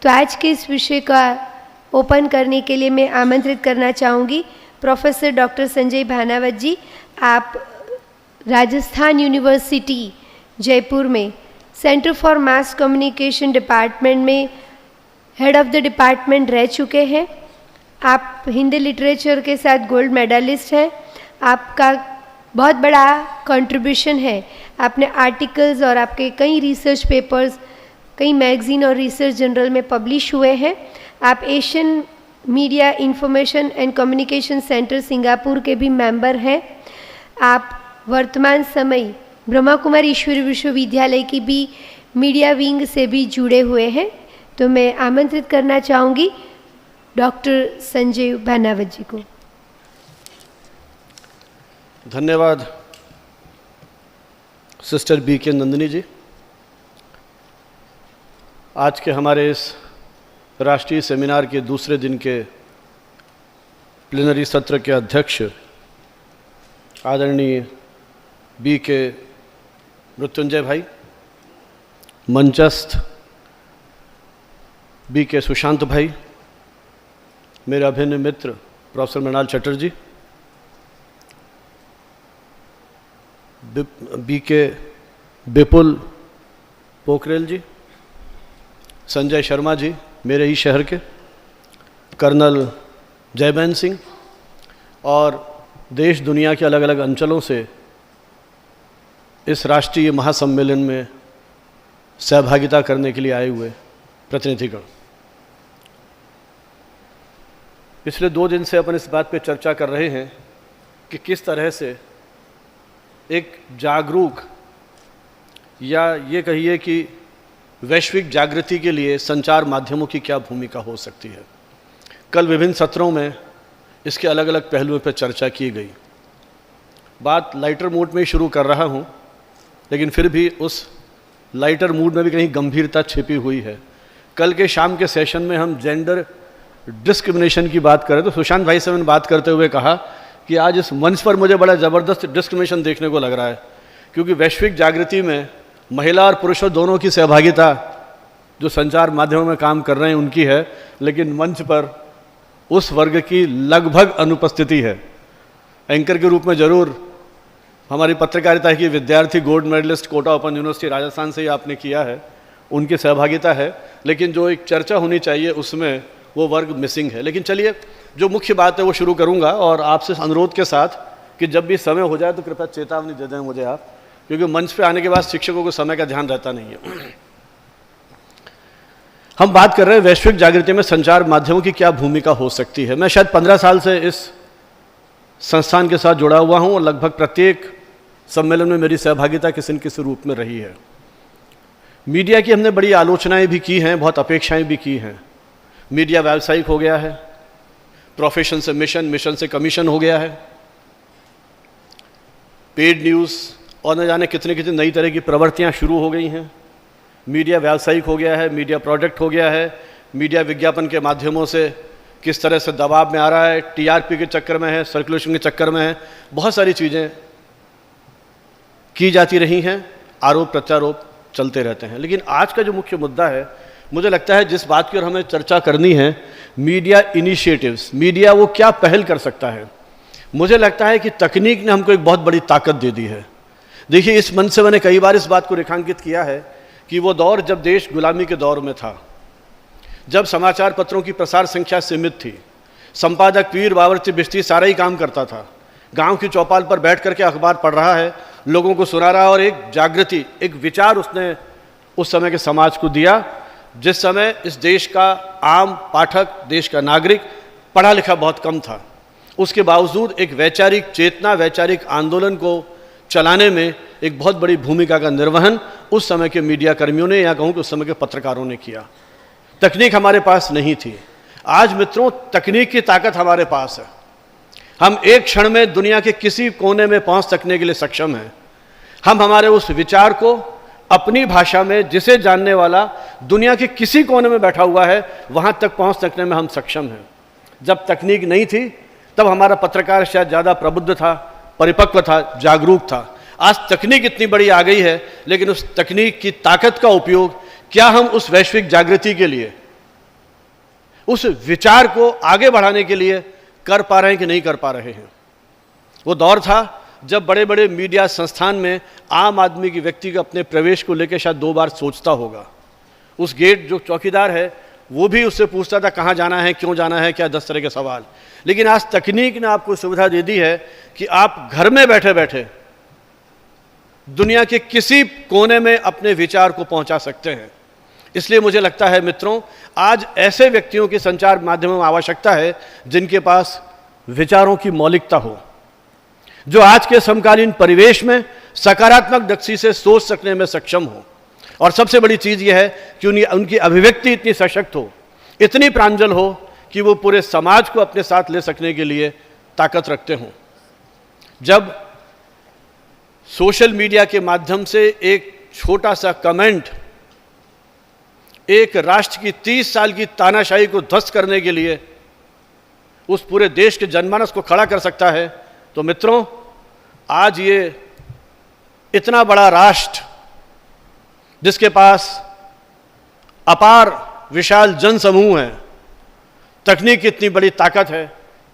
तो आज के इस विषय का ओपन करने के लिए मैं आमंत्रित करना चाहूँगी प्रोफेसर डॉक्टर संजय भानावत जी। आप राजस्थान यूनिवर्सिटी जयपुर में centre for mass communication department में हेड ऑफ द डिपार्टमेंट रह चुके हैं। आप हिंदी लिटरेचर के साथ गोल्ड मेडलिस्ट हैं। आपका बहुत बड़ा कंट्रीब्यूशन है, आपने आर्टिकल्स और आपके कई रिसर्च पेपर्स कई मैगजीन और रिसर्च जर्नल में पब्लिश हुए हैं। आप Asian media information and communication centre Singapore के भी मेंबर हैं। आप वर्तमान समय ब्रह्मा कुमारी ईश्वरी विश्वविद्यालय की भी मीडिया विंग से भी जुड़े हुए हैं। तो मैं आमंत्रित करना चाहूँगी डॉक्टर संजय भानावत जी को। धन्यवाद सिस्टर बीके नंदिनी जी। आज के हमारे इस राष्ट्रीय सेमिनार के दूसरे दिन के प्लेनरी सत्र के अध्यक्ष आदरणीय बीके मृत्युंजय भाई, मंचस्थ बीके सुशांत भाई, मेरे अभिन्न मित्र प्रोफेसर मृणाल चटर्जी, बीके विपुल पोखरेल जी, संजय शर्मा जी मेरे ही शहर के, कर्नल जयबैन सिंह और देश दुनिया के अलग अलग अंचलों से इस राष्ट्रीय महासम्मेलन में सहभागिता करने के लिए आए हुए प्रतिनिधिगण। पिछले 2 दिन से अपन इस बात पे चर्चा कर रहे हैं कि किस तरह से एक जागरूक या ये कहिए कि वैश्विक जागृति के लिए संचार माध्यमों की क्या भूमिका हो सकती है। कल विभिन्न सत्रों में इसके अलग अलग पहलुओं पर चर्चा की गई। बात लाइटर मूड में ही शुरू कर रहा हूँ, लेकिन फिर भी उस लाइटर मूड में भी कहीं गंभीरता छिपी हुई है। कल के शाम के सेशन में हम जेंडर डिस्क्रिमिनेशन की बात करें तो सुशांत भाई से मैंने बात करते हुए कहा कि आज इस मंच पर मुझे बड़ा ज़बरदस्त डिस्क्रिमिनेशन देखने को लग रहा है, क्योंकि वैश्विक जागृति में महिला और पुरुषों दोनों की सहभागिता जो संचार माध्यमों में काम कर रहे हैं उनकी है, लेकिन मंच पर उस वर्ग की लगभग अनुपस्थिति है। एंकर के रूप में जरूर हमारी पत्रकारिता की विद्यार्थी gold medallist Kota open university Rajasthan से ही आपने किया है, उनकी सहभागिता है, लेकिन जो एक चर्चा होनी चाहिए उसमें वो वर्ग मिसिंग है। लेकिन चलिए जो मुख्य बात है वो शुरू करूंगा और आपसे अनुरोध के साथ कि जब भी समय हो जाए तो कृपया चेतावनी दे दें मुझे आप, क्योंकि मंच पे आने के बाद शिक्षकों को समय का ध्यान रहता नहीं है। हम बात कर रहे हैं वैश्विक जागृति में संचार माध्यमों की क्या भूमिका हो सकती है। मैं शायद 15 साल से इस संस्थान के साथ जुड़ा हुआ हूं और लगभग प्रत्येक सम्मेलन में मेरी सहभागिता किसी न किसी रूप में रही है। मीडिया की हमने बड़ी आलोचनाएं भी की हैं, बहुत अपेक्षाएं भी की हैं। मीडिया व्यावसायिक हो गया है, प्रोफेशन से मिशन, मिशन से कमीशन हो गया है, पेड न्यूज़ और न जाने कितने कितने नई तरह की प्रवृत्तियां शुरू हो गई हैं। मीडिया व्यावसायिक हो गया है, मीडिया प्रोडक्ट हो गया है, मीडिया विज्ञापन के माध्यमों से किस तरह से दबाव में आ रहा है, टीआरपी के चक्कर में है, सर्कुलेशन के चक्कर में है, बहुत सारी चीज़ें की जाती रही हैं, आरोप प्रत्यारोप चलते रहते हैं। लेकिन आज का जो मुख्य मुद्दा है, मुझे लगता है जिस बात की ओर हमें चर्चा करनी है, मीडिया इनिशिएटिव्स, मीडिया वो क्या पहल कर सकता है। मुझे लगता है कि तकनीक ने हमको एक बहुत बड़ी ताकत दे दी है। देखिए, इस मंच से मैंने कई बार इस बात को रेखांकित किया है कि वो दौर जब देश गुलामी के दौर में था, जब समाचार पत्रों की प्रसार संख्या सीमित थी, संपादक पीर बावर्ची बिश्ती सारा ही काम करता था, गांव की चौपाल पर बैठ करके अखबार पढ़ रहा है, लोगों को सुना रहा है और एक जागृति, एक विचार उसने उस समय के समाज को दिया, जिस समय इस देश का आम पाठक, देश का नागरिक पढ़ा लिखा बहुत कम था। उसके बावजूद एक वैचारिक चेतना, वैचारिक आंदोलन को चलाने में एक बहुत बड़ी भूमिका का निर्वहन उस समय के मीडिया कर्मियों ने, या कहूँ कि उस समय के पत्रकारों ने किया। तकनीक हमारे पास नहीं थी। आज मित्रों, तकनीक की ताकत हमारे पास है। हम एक क्षण में दुनिया के किसी कोने में पहुंच सकने के लिए सक्षम हैं। हम हमारे उस विचार को अपनी भाषा में, जिसे जानने वाला दुनिया के किसी कोने में बैठा हुआ है, वहां तक पहुंच सकने में हम सक्षम हैं। जब तकनीक नहीं थी तब हमारा पत्रकार शायद ज़्यादा प्रबुद्ध था, परिपक्व था, जागरूक था। आज तकनीक इतनी बड़ी आ गई है, लेकिन उस तकनीक की ताकत का उपयोग क्या हम उस वैश्विक जागृति के लिए उस विचार को आगे बढ़ाने के लिए कर पा रहे हैं कि नहीं कर पा रहे हैं। वो दौर था जब बड़े बड़े मीडिया संस्थान में आम आदमी की व्यक्ति के अपने प्रवेश को लेकर शायद 2 बार सोचता होगा। उस गेट जो चौकीदार है वो भी उससे पूछता था कहाँ जाना है, क्यों जाना है, क्या 10 तरह के सवाल। लेकिन आज तकनीक ने आपको सुविधा दे दी है कि आप घर में बैठे बैठे दुनिया के किसी कोने में अपने विचार को पहुंचा सकते हैं। इसलिए मुझे लगता है मित्रों, आज ऐसे व्यक्तियों की संचार माध्यमों में आवश्यकता है जिनके पास विचारों की मौलिकता हो, जो आज के समकालीन परिवेश में सकारात्मक दृष्टि से सोच सकने में सक्षम हो। और सबसे बड़ी चीज यह है कि उनकी अभिव्यक्ति इतनी सशक्त हो, इतनी प्रांजल हो कि वो पूरे समाज को अपने साथ ले सकने के लिए ताकत रखते हों। जब सोशल मीडिया के माध्यम से एक छोटा सा कमेंट एक राष्ट्र की 30 साल की तानाशाही को ध्वस्त करने के लिए उस पूरे देश के जनमानस को खड़ा कर सकता है, तो मित्रों आज ये इतना बड़ा राष्ट्र जिसके पास अपार विशाल जनसमूह है, तकनीक की इतनी बड़ी ताकत है,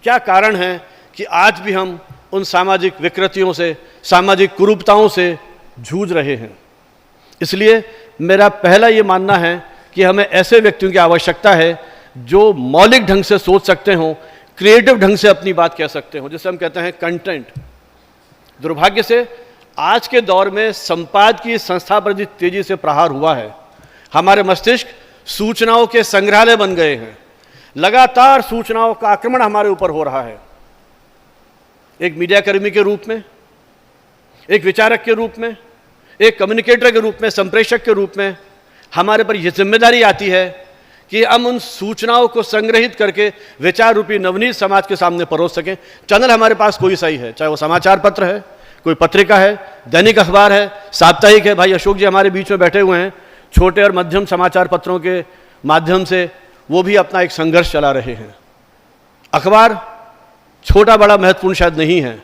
क्या कारण है कि आज भी हम उन सामाजिक विकृतियों से, सामाजिक कुरूपताओं से जूझ रहे हैं। इसलिए मेरा पहला ये मानना है कि हमें ऐसे व्यक्तियों की आवश्यकता है जो मौलिक ढंग से सोच सकते हों, क्रिएटिव ढंग से अपनी बात कह सकते हों, जिसे हम कहते हैं कंटेंट। दुर्भाग्य से आज के दौर में संपादकीय संस्था पर जिस तेजी से प्रहार हुआ है, हमारे मस्तिष्क सूचनाओं के संग्रहालय बन गए हैं। लगातार सूचनाओं का आक्रमण हमारे ऊपर हो रहा है। एक मीडिया कर्मी के रूप में, एक विचारक के रूप में, एक कम्युनिकेटर के रूप में, संप्रेषक के रूप में हमारे पर यह जिम्मेदारी आती है कि हम उन सूचनाओं को संग्रहित करके विचार रूपी नवनीत समाज के सामने परोस सकें। चैनल हमारे पास कोई सा ही है, चाहे वो समाचार पत्र है, कोई पत्रिका है, दैनिक अखबार है, साप्ताहिक है। भाई अशोक जी हमारे बीच में बैठे हुए हैं, छोटे और मध्यम समाचार पत्रों के माध्यम से वो भी अपना एक संघर्ष चला रहे हैं। अखबार छोटा बड़ा महत्वपूर्ण शायद नहीं है।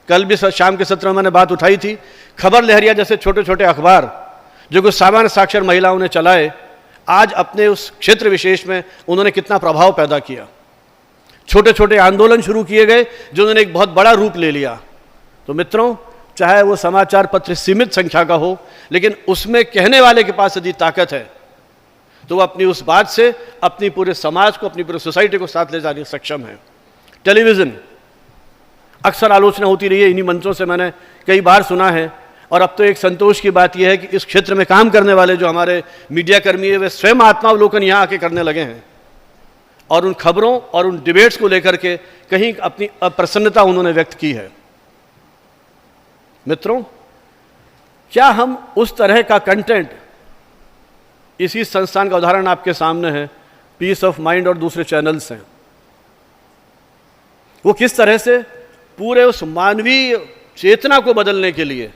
कल भी शाम के सत्र में मैंने बात उठाई थी, खबर लहरिया जैसे छोटे छोटे अखबार जो कुछ सामान्य साक्षर महिलाओं ने चलाए, आज अपने उस क्षेत्र विशेष में उन्होंने कितना प्रभाव पैदा किया। छोटे छोटे आंदोलन शुरू किए गए जो उन्होंने एक बहुत बड़ा रूप ले लिया। तो मित्रों, चाहे वो समाचार पत्र सीमित संख्या का हो, लेकिन उसमें कहने वाले के पास यदि ताकत है तो वो अपनी उस बात से अपनी पूरे समाज को, अपनी पूरी सोसाइटी को साथ ले जाने में सक्षम है। टेलीविज़न अक्सर आलोचना होती रही है, इन्हीं मंचों से मैंने कई बार सुना है। और अब तो एक संतोष की बात यह है कि इस क्षेत्र में काम करने वाले जो हमारे मीडिया कर्मी है, वे स्वयं आत्मावलोकन यहाँ आके करने लगे हैं और उन खबरों और उन डिबेट्स को लेकर के कहीं अपनी अप्रसन्नता उन्होंने व्यक्त की है। मित्रों, क्या हम उस तरह का कंटेंट, इसी संस्थान का उदाहरण आपके सामने है, पीस ऑफ माइंड और दूसरे चैनल्स हैं, वो किस तरह से पूरे उस मानवीय चेतना को बदलने के लिए,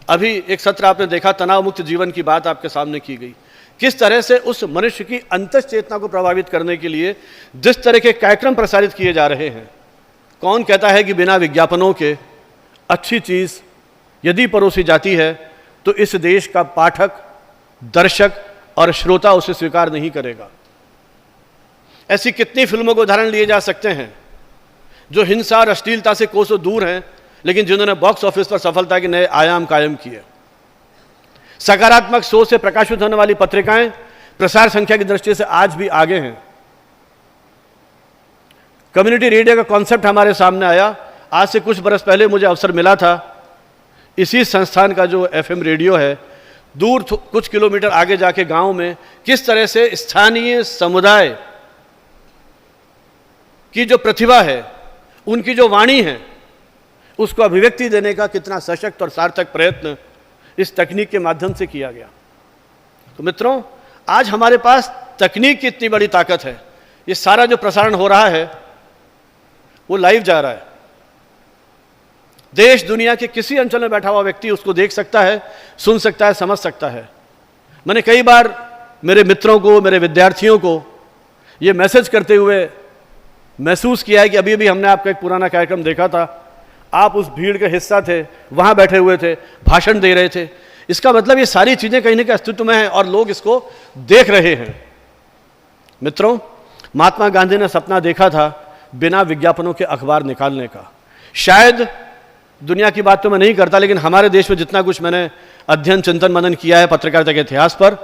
अभी एक सत्र आपने देखा, तनाव मुक्त जीवन की बात आपके सामने की गई, किस तरह से उस मनुष्य की अंतस चेतना को प्रभावित करने के लिए जिस तरह के कार्यक्रम प्रसारित किए जा रहे हैं। कौन कहता है कि बिना विज्ञापनों के अच्छी चीज यदि परोसी जाती है तो इस देश का पाठक, दर्शक और श्रोता उसे स्वीकार नहीं करेगा। ऐसी कितनी फिल्मों के उदाहरण लिए जा सकते हैं जो हिंसा और अश्लीलता से कोसों दूर हैं, लेकिन जिन्होंने बॉक्स ऑफिस पर सफलता के नए आयाम कायम किए। सकारात्मक सोच से प्रकाशित होने वाली पत्रिकाएं प्रसार संख्या की दृष्टि से आज भी आगे हैं। कम्युनिटी रेडियो का कॉन्सेप्ट हमारे सामने आया। आज से कुछ बरस पहले मुझे अवसर मिला था, इसी संस्थान का जो एफएम रेडियो है, दूर कुछ किलोमीटर आगे जाके गांव में किस तरह से स्थानीय समुदाय की जो प्रतिभा है, उनकी जो वाणी है, उसको अभिव्यक्ति देने का कितना सशक्त और सार्थक प्रयत्न इस तकनीक के माध्यम से किया गया। तो मित्रों, आज हमारे पास तकनीक की इतनी बड़ी ताकत है। ये सारा जो प्रसारण हो रहा है वो लाइव जा रहा है। देश दुनिया के किसी अंचल में बैठा हुआ व्यक्ति उसको देख सकता है, सुन सकता है, समझ सकता है। मैंने कई बार मेरे मित्रों को, मेरे विद्यार्थियों को ये मैसेज करते हुए महसूस किया है कि अभी अभी हमने आपका एक पुराना कार्यक्रम देखा था, आप उस भीड़ का हिस्सा थे, वहां बैठे हुए थे, भाषण दे रहे थे। इसका मतलब ये सारी चीजें कहीं ना कहीं अस्तित्व में हैं और लोग इसको देख रहे हैं। मित्रों, महात्मा गांधी ने सपना देखा था बिना विज्ञापनों के अखबार निकालने का। शायद दुनिया की बात तो मैं नहीं करता, लेकिन हमारे देश में जितना कुछ मैंने अध्ययन चिंतन मनन किया है पत्रकारिता के इतिहास पर,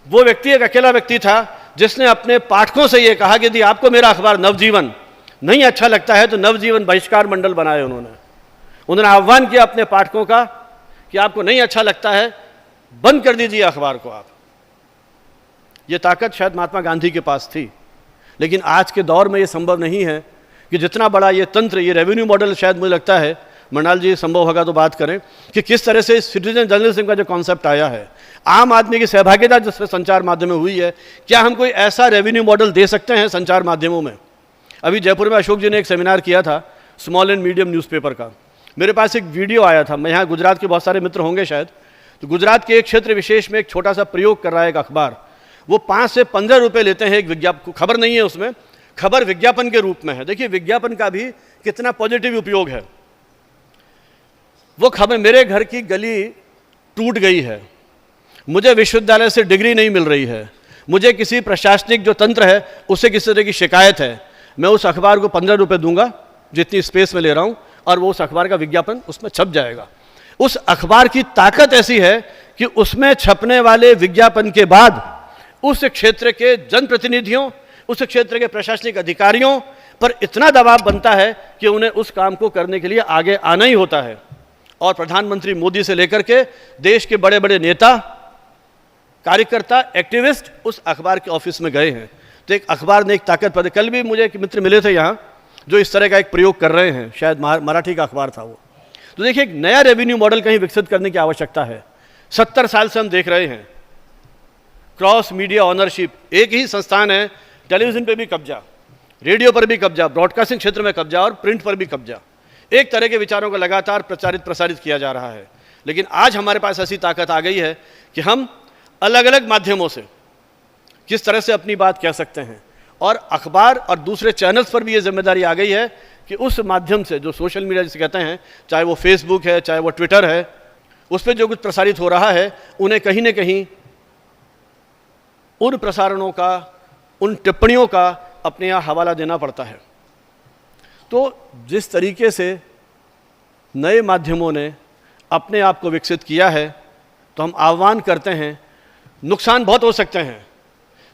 वो व्यक्ति एक अकेला व्यक्ति था जिसने अपने पाठकों से ये कहा कि यदि आपको मेरा अखबार नवजीवन नहीं अच्छा लगता है तो नवजीवन बहिष्कार मंडल बनाए उन्होंने आह्वान किया अपने पाठकों का कि आपको नहीं अच्छा लगता है, बंद कर दीजिए अखबार को आप। ये ताकत शायद महात्मा गांधी के पास थी, लेकिन आज के दौर में ये संभव नहीं है कि जितना बड़ा ये तंत्र, ये रेवेन्यू मॉडल, शायद मुझे लगता है मंडाल जी संभव होगा तो बात करें कि किस तरह से सिटीजन जर्नलिज्म का जो कॉन्सेप्ट आया है, आम आदमी की सहभागिता जिसमें संचार माध्यम में हुई है, क्या हम कोई ऐसा रेवेन्यू मॉडल दे सकते हैं संचार माध्यमों में? अभी जयपुर में अशोक जी ने एक सेमिनार किया था स्मॉल एंड मीडियम न्यूज़पेपर का। मेरे पास एक वीडियो आया था, मैं यहाँ गुजरात के बहुत सारे मित्र होंगे शायद, तो गुजरात के एक क्षेत्र विशेष में एक छोटा सा प्रयोग कर रहा है एक अखबार। वो 5 से 15 रुपये लेते हैं एक विज्ञापन, खबर नहीं है उसमें, खबर विज्ञापन के रूप में है। देखिए विज्ञापन का भी कितना पॉजिटिव उपयोग है। वो खबर, मेरे घर की गली टूट गई है, मुझे विश्वविद्यालय से डिग्री नहीं मिल रही है, मुझे किसी प्रशासनिक जो तंत्र है उससे किसी तरह की शिकायत है, मैं उस अखबार को 15 रुपये दूंगा जितनी स्पेस में ले रहा हूं, और वो उस अखबार का विज्ञापन उसमें छप जाएगा। उस अखबार की ताकत ऐसी है कि उसमें छपने वाले विज्ञापन के बाद उस क्षेत्र के जनप्रतिनिधियों, उस क्षेत्र के प्रशासनिक अधिकारियों पर इतना दबाव बनता है कि उन्हें उस काम को करने के लिए आगे आना ही होता है। और प्रधानमंत्री मोदी से लेकर के देश के बड़े बड़े नेता, कार्यकर्ता, एक्टिविस्ट उस अखबार के ऑफिस में गए हैं। तो एक अखबार ने एक ताकत पैदा। कल भी मुझे एक मित्र मिले थे यहाँ जो इस तरह का एक प्रयोग कर रहे हैं, शायद मराठी का अखबार था वो। तो देखिए एक नया रेवेन्यू मॉडल कहीं विकसित करने की आवश्यकता है। 70 साल से हम देख रहे हैं क्रॉस मीडिया ऑनरशिप, एक ही संस्थान है, टेलीविजन पे भी कब्जा, रेडियो पर भी कब्जा, ब्रॉडकास्टिंग क्षेत्र में कब्जा और प्रिंट पर भी कब्जा। एक तरह के विचारों को लगातार प्रसारित किया जा रहा है। लेकिन आज हमारे पास ऐसी ताकत आ गई है कि हम अलग अलग माध्यमों से किस तरह से अपनी बात कह सकते हैं, और अखबार और दूसरे चैनल्स पर भी ये जिम्मेदारी आ गई है कि उस माध्यम से जो सोशल मीडिया जिसे कहते हैं, चाहे वो फेसबुक है, चाहे वो ट्विटर है, उस पर जो कुछ प्रसारित हो रहा है उन्हें कहीं ना कहीं उन प्रसारणों का, उन टिप्पणियों का अपने यहाँ हवाला देना पड़ता है। तो जिस तरीके से नए माध्यमों ने अपने आप को विकसित किया है, तो हम आह्वान करते हैं, नुकसान बहुत हो सकते हैं।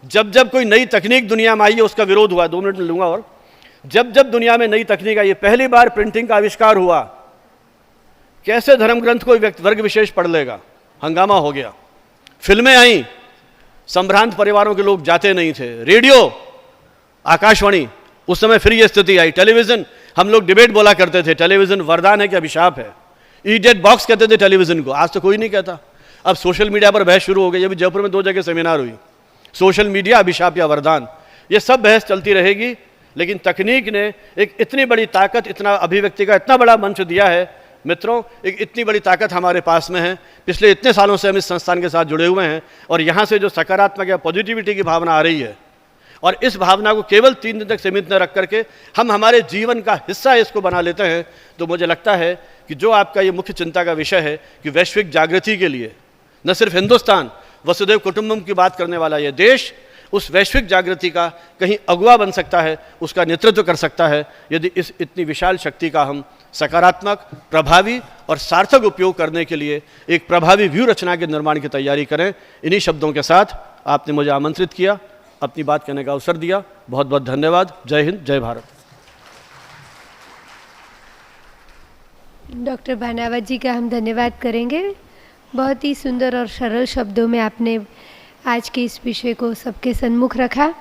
जब जब कोई नई तकनीक दुनिया में आई है उसका विरोध हुआ, 2 मिनट लूँगा, और जब जब दुनिया में नई तकनीक आई है, पहली बार प्रिंटिंग का आविष्कार हुआ, कैसे धर्म ग्रंथ कोई वर्ग विशेष पढ़ लेगा, हंगामा हो गया। फिल्में आई, संभ्रांत परिवारों के लोग जाते नहीं थे। रेडियो, आकाशवाणी, उस समय फिर ये स्थिति आई। टेलीविज़न, हम लोग डिबेट बोला करते थे, टेलीविज़न वरदान है कि अभिशाप है। ईडियट बॉक्स कहते थे टेलीविज़न को, आज तो कोई नहीं कहता। अब सोशल मीडिया पर बहस शुरू हो गई। अभी जयपुर में 2 जगह सेमिनार हुई, सोशल मीडिया अभिशाप या वरदान। ये सब बहस चलती रहेगी, लेकिन तकनीक ने एक इतनी बड़ी ताकत, इतना अभिव्यक्ति का इतना बड़ा मंच दिया है। मित्रों, एक इतनी बड़ी ताकत हमारे पास में है। पिछले इतने सालों से हम इस संस्थान के साथ जुड़े हुए हैं, और यहाँ से जो सकारात्मक या पॉजिटिविटी की भावना आ रही है, और इस भावना को केवल 3 दिन तक सीमित न रख करके हम हमारे जीवन का हिस्सा इसको बना लेते हैं, तो मुझे लगता है कि जो आपका ये मुख्य चिंता का विषय है कि वैश्विक जागृति के लिए न सिर्फ हिंदुस्तान, वसुधैव कुटुंबकम की बात करने वाला ये देश उस वैश्विक जागृति का कहीं अगुवा बन सकता है, उसका नेतृत्व कर सकता है, यदि इस इतनी विशाल शक्ति का हम सकारात्मक, प्रभावी और सार्थक उपयोग करने के लिए एक प्रभावी व्यू रचना के निर्माण की तैयारी करें। इन्हीं शब्दों के साथ आपने मुझे आमंत्रित किया, अपनी बात कहने का अवसर दिया। बहुत बहुत धन्यवाद। जय हिंद, जय भारत। डॉक्टर भानावत जी का हम धन्यवाद करेंगे। बहुत ही सुंदर और सरल शब्दों में आपने आज के इस विषय को सबके सन्मुख रखा।